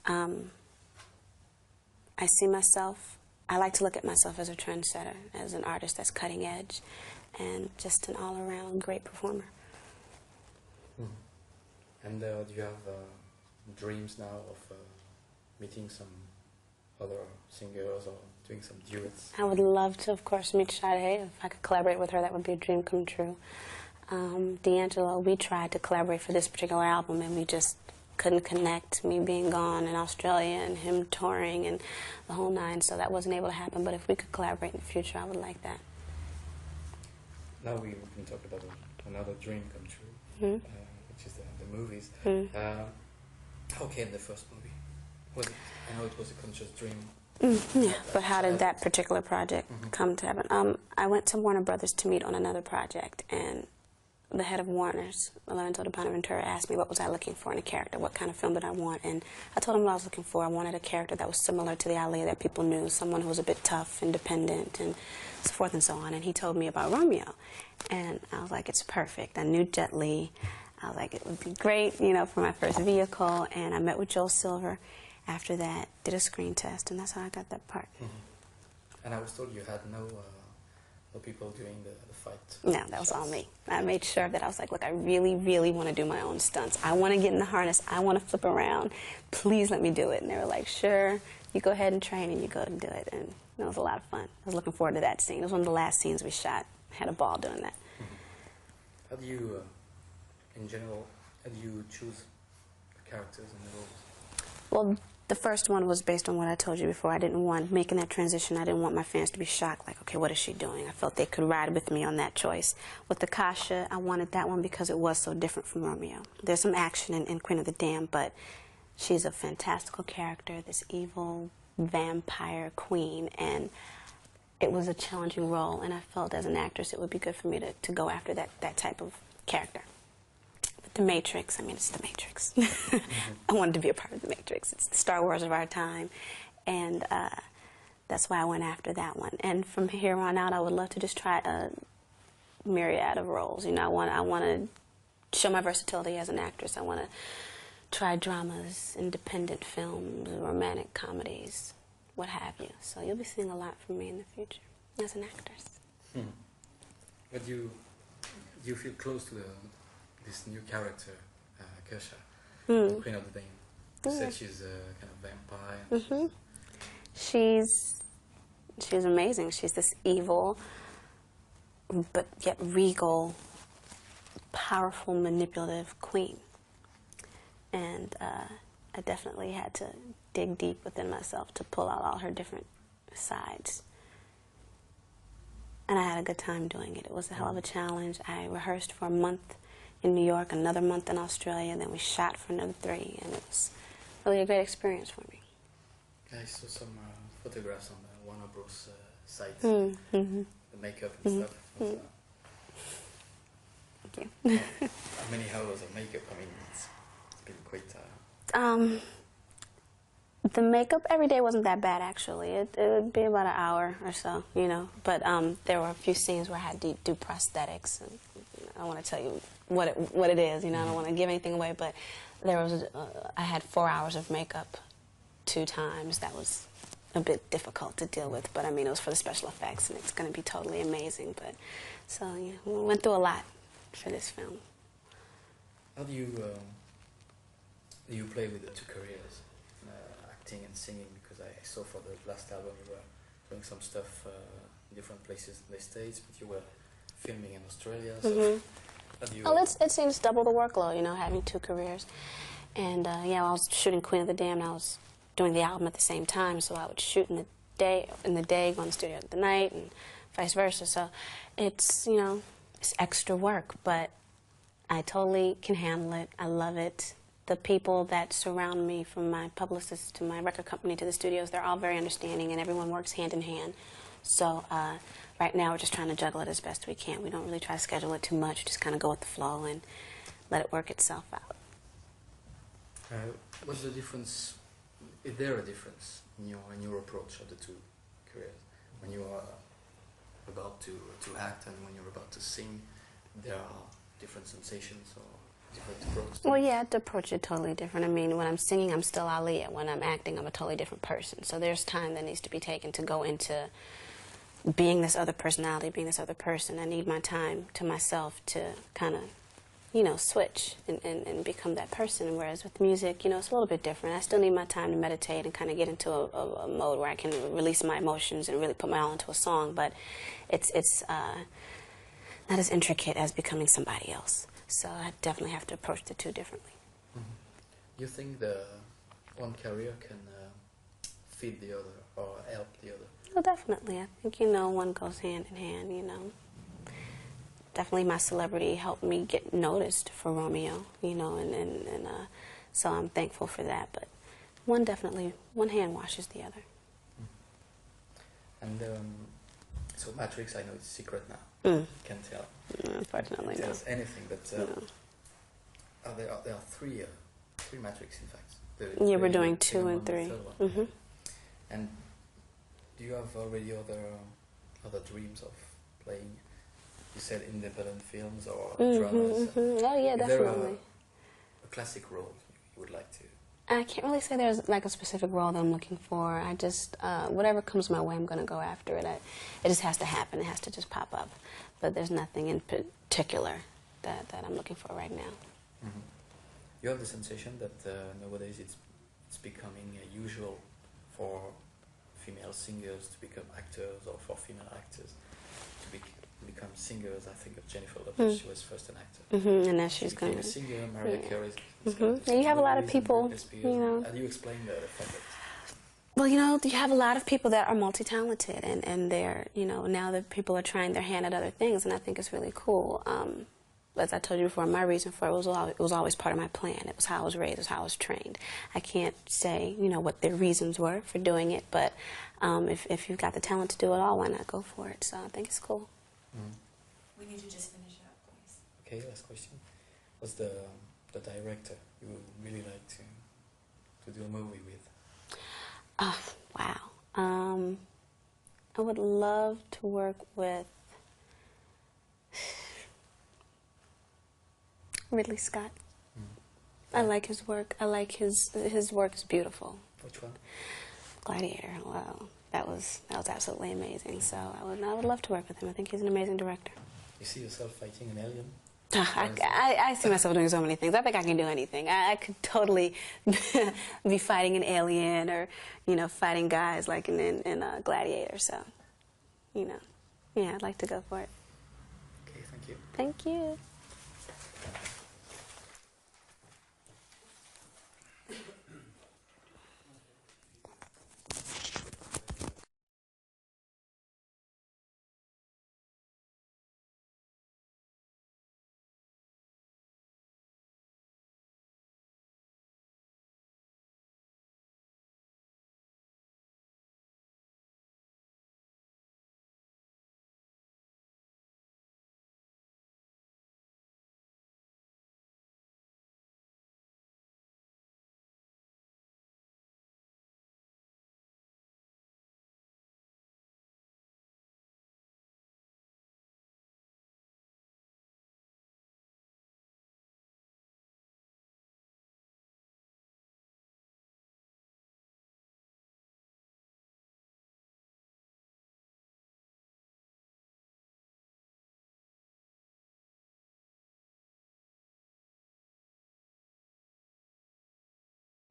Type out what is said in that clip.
roles. I see myself, I like to look at myself as a trendsetter, as an artist that's cutting edge, and just an all-around great performer. Mm. And do you have dreams now of meeting some other singers or doing some duets? I would love to, of course, meet Sade. If I could collaborate with her, that would be a dream come true. D'Angelo, we tried to collaborate for this particular album, and we just couldn't connect, me being gone in Australia and him touring and the whole nine, so that wasn't able to happen. But if we could collaborate in the future, I would like that. Now we can talk about another dream come true, which is the movies. How came the first movie? I know it was a conscious dream. Yeah, but how did that particular project come to happen? I went to Warner Brothers to meet on another project, and the head of Warner's, Lorenzo de Bonaventura, asked me what was I looking for in a character, what kind of film did I want, and I told him what I was looking for. I wanted a character that was similar to the Aaliyah that people knew, someone who was a bit tough, independent, and so forth and so on, and he told me about Romeo, and I was like, it's perfect. I knew Jet Li. I was like, it would be great, you know, for my first vehicle, and I met with Joel Silver. After that, did a screen test, and that's how I got that part. And I was told you had no people doing the fight. No, that was all me. I made sure that I was like, look, I really, really want to do my own stunts. I want to get in the harness. I want to flip around. Please let me do it. And they were like, sure, you go ahead and train, and you go and do it. And it was a lot of fun. I was looking forward to that scene. It was one of the last scenes we shot. I had a ball doing that. How do you, in general, how do you choose the characters and the roles? Well, the first one was based on what I told you before. I didn't want, making that transition, I didn't want my fans to be shocked, like, okay, what is she doing? I felt they could ride with me on that choice. With the Kasha, I wanted that one because it was so different from Romeo. There's some action in Queen of the Dam, but she's a fantastical character, this evil vampire queen, and it was a challenging role, and I felt as an actress it would be good for me to go after that type of character. The Matrix, I mean, it's the Matrix. I wanted to be a part of the Matrix. It's the Star Wars of our time, and that's why I went after that one. And from here on out, I would love to just try a myriad of roles. You know, I want to show my versatility as an actress. I want to try dramas, independent films, romantic comedies, what have you. So you'll be seeing a lot from me in the future as an actress. But do you feel close to this new character, Kasha, the Queen of the Dame? You said she's a kind of vampire. She's amazing. She's this evil, but yet regal, powerful, manipulative queen. And I definitely had to dig deep within myself to pull out all her different sides. And I had a good time doing it. It was a hell of a challenge. I rehearsed for a month in New York, another month in Australia, and then we shot for another 3, and it was really a great experience for me. I saw some photographs on the Warner Bros. Site, the makeup and stuff. Was, Thank you. How many hours of makeup? I mean, it's been quite... The makeup every day wasn't that bad, actually. It would be about an hour or so, you know. But there were a few scenes where I had to do prosthetics, and I don't want to tell you what it is, you know. I don't want to give anything away, but there was I had 4 hours of makeup 2 times. That was a bit difficult to deal with, but I mean, it was for the special effects, and it's going to be totally amazing. But so you know, we went through a lot for this film. How do you play with the 2 careers? Acting and singing, because I saw for the last album you were doing some stuff in different places in the States, but you were filming in Australia. So how do you, it seems double the workload, you know, having 2 careers. And yeah, I was shooting Queen of the Dam, and I was doing the album at the same time, so I would shoot in the day, go in the studio at the night, and vice versa. So it's, you know, it's extra work, but I totally can handle it. I love it. The people that surround me, from my publicist to my record company to the studios, they're all very understanding, and everyone works hand in hand. So right now we're just trying to juggle it as best we can. We don't really try to schedule it too much. We just kind of go with the flow and let it work itself out. What's the difference? Is there a difference in your approach of the 2 careers? When you are about to act and when you're about to sing, there are different sensations, or different approach? Well, yeah, I had to approach it totally different. I mean, when I'm singing, I'm still Aaliyah. When I'm acting, I'm a totally different person. So there's time that needs to be taken to go into being this other personality, being this other person. I need my time to myself to kind of, you know, switch and become that person. Whereas with music, you know, it's a little bit different. I still need my time to meditate and kind of get into a mode where I can release my emotions and really put my all into a song. But it's not as intricate as becoming somebody else. So I definitely have to approach the two differently. Mm-hmm. You think the one career can feed the other or help the other? Well, definitely. I think, you know, one goes hand in hand, you know. Definitely my celebrity helped me get noticed for Romeo, you know, and so I'm thankful for that. But one hand washes the other. And so Matrix, I know it's secret now. Can't tell. No, unfortunately, Can't tell no. us anything, but No. there are three Matrix, in fact. Yeah, we're doing second 2 and one, the 3. third one. Mm-hmm. And do you have already other dreams of playing? You said independent films or dramas. Oh yeah, Is definitely. there a classic role you would like to? I can't really say there's like a specific role that I'm looking for. I just whatever comes my way, I'm going to go after it. It just has to happen. It has to just pop up. But there's nothing in particular that I'm looking for right now. Mm-hmm. You have the sensation that nowadays it's becoming usual for female singers to become actors, or for female actors to become singers. I think of Jennifer Lopez. She was first an actor. And now she's became going a to. singer. Mariah Carey. And you have a lot of people, you know. How do you explain the fact that? Well, you know, you have a lot of people that are multi-talented, and they're, you know, now that people are trying their hand at other things, and I think it's really cool. As I told you before, my reason for it was always part of my plan. It was how I was raised, it was how I was trained. I can't say, you know, what their reasons were for doing it, but if you've got the talent to do it all, why not go for it? So I think it's cool. We need to just finish up, please. Okay, last question. What's the director you would really like to do a movie with? Oh, wow. I would love to work with Ridley Scott. I like his work. I like his work is beautiful. Which one? Gladiator. Wow, that was absolutely amazing. So I would love to work with him. I think he's an amazing director. You see yourself fighting an alien? I see myself doing so many things. I think I can do anything. I could totally be fighting an alien, or, you know, fighting guys like in Gladiator. So, you know, yeah, I'd like to go for it. Okay, thank you. Thank you.